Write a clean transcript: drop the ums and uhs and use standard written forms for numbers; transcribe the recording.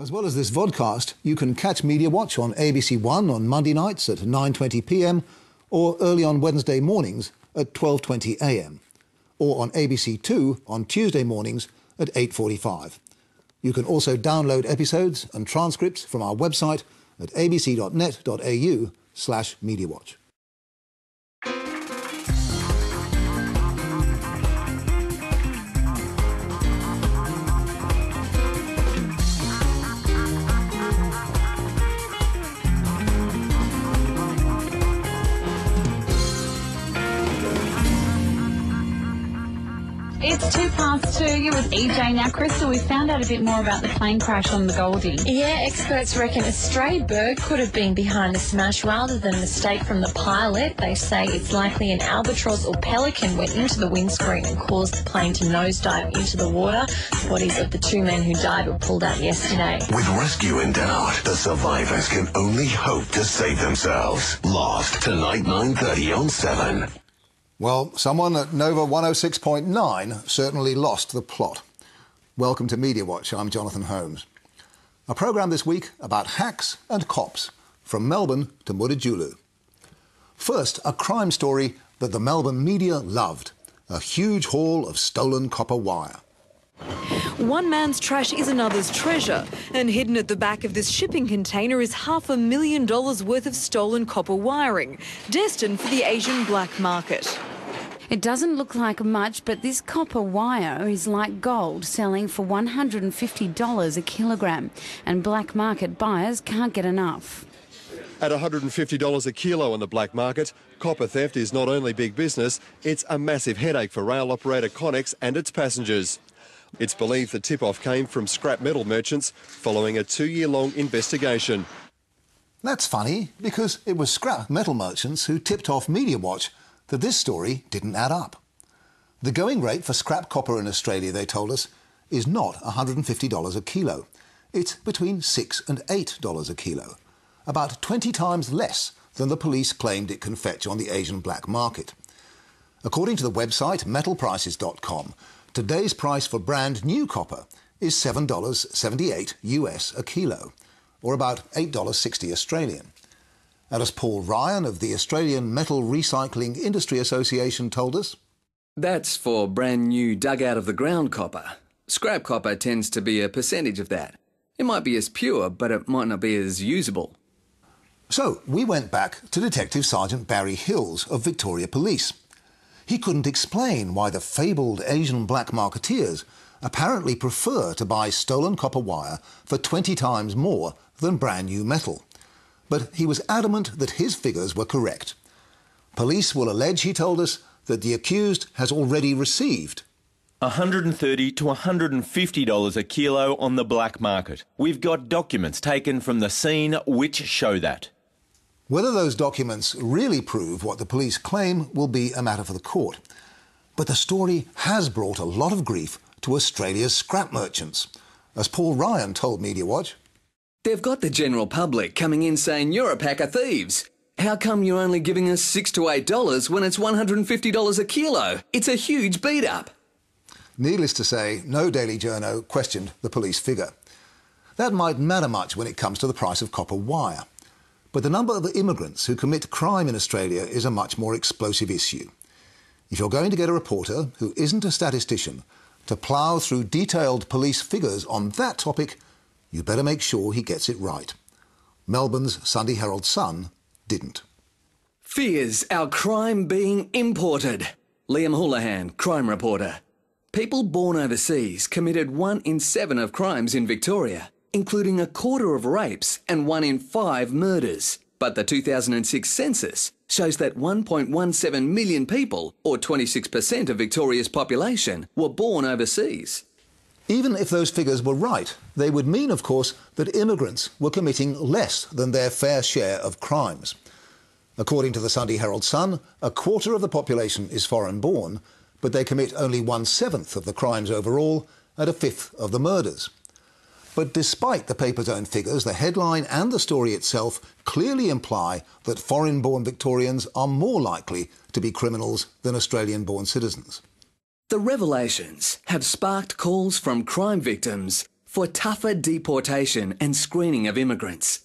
As well as this vodcast, you can catch Media Watch on ABC One on Monday nights at 9:20 p.m. or early on Wednesday mornings at 12:20 a.m. or on ABC Two on Tuesday mornings at 8:45. You can also download episodes and transcripts from our website at abc.net.au/MediaWatch. It's 2:02. You're with EJ now. Crystal, we found out a bit more about the plane crash on the Goldie. Yeah, experts reckon a stray bird could have been behind the smash rather than a mistake from the pilot. They say it's likely an albatross or pelican went into the windscreen and caused the plane to nosedive into the water. The bodies of the two men who died were pulled out yesterday. With rescue in doubt, the survivors can only hope to save themselves. Lost, tonight 9:30 on 7. Well, someone at Nova 106.9 certainly lost the plot. Welcome to Media Watch. I'm Jonathan Holmes. A programme this week about hacks and cops, from Melbourne to Mutitjulu. First, a crime story that the Melbourne media loved. A huge haul of stolen copper wire. One man's trash is another's treasure, and hidden at the back of this shipping container is $500,000 worth of stolen copper wiring, destined for the Asian black market. It doesn't look like much, but this copper wire is like gold, selling for $150 a kilogram, and black market buyers can't get enough. At $150 a kilo on the black market, copper theft is not only big business, it's a massive headache for rail operator Connex and its passengers. It's believed the tip-off came from scrap metal merchants following a 2-year-long investigation. That's funny, because it was scrap metal merchants who tipped off Media Watch that this story didn't add up. The going rate for scrap copper in Australia, they told us, is not $150 a kilo. It's between $6 and $8 a kilo, about 20 times less than the police claimed it can fetch on the Asian black market. According to the website metalprices.com, today's price for brand new copper is $7.78 US a kilo, or about $8.60 Australian. And as Paul Ryan of the Australian Metal Recycling Industry Association told us, that's for brand new dug out of the ground copper. Scrap copper tends to be a percentage of that. It might be as pure, but it might not be as usable. So we went back to Detective Sergeant Barry Hills of Victoria Police. He couldn't explain why the fabled Asian black marketeers apparently prefer to buy stolen copper wire for 20 times more than brand new metal. But he was adamant that his figures were correct. Police will allege, he told us, that the accused has already received $130 to $150 a kilo on the black market. We've got documents taken from the scene which show that. Whether those documents really prove what the police claim will be a matter for the court. But the story has brought a lot of grief to Australia's scrap merchants, as Paul Ryan told Media Watch. They've got the general public coming in saying you're a pack of thieves. How come you're only giving us $6 to $8 when it's $150 a kilo? It's a huge beat-up. Needless to say, no Daily Journo questioned the police figure. That might matter much when it comes to the price of copper wire. But the number of immigrants who commit crime in Australia is a much more explosive issue. If you're going to get a reporter who isn't a statistician to plough through detailed police figures on that topic, you better make sure he gets it right. Melbourne's Sunday Herald Sun didn't. Fears our crime being imported. Liam Houlihan, crime reporter. People born overseas committed 1 in 7 of crimes in Victoria, including a quarter of rapes and 1 in 5 murders. But the 2006 census shows that 1.17 million people, or 26% of Victoria's population, were born overseas. Even if those figures were right, they would mean, of course, that immigrants were committing less than their fair share of crimes. According to the Sunday Herald Sun, a quarter of the population is foreign-born, but they commit only 1/7 of the crimes overall and 1/5 of the murders. But despite the paper's own figures, the headline and the story itself clearly imply that foreign-born Victorians are more likely to be criminals than Australian-born citizens. The revelations have sparked calls from crime victims for tougher deportation and screening of immigrants.